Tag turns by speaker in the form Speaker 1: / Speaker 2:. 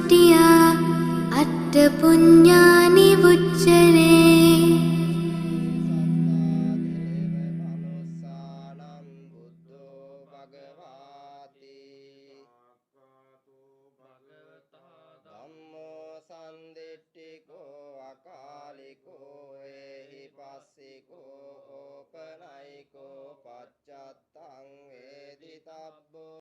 Speaker 1: සම්මට්ටියා අට්ඨ පුඤ්ඤානි වුච්චරේ.
Speaker 2: ධම්මෝ සම්දිට්ඨිකෝ අකාලිකෝ එහි පස්සිකෝ ඕපනයිකෝ පච්චත්තං වේදිතබ්බෝ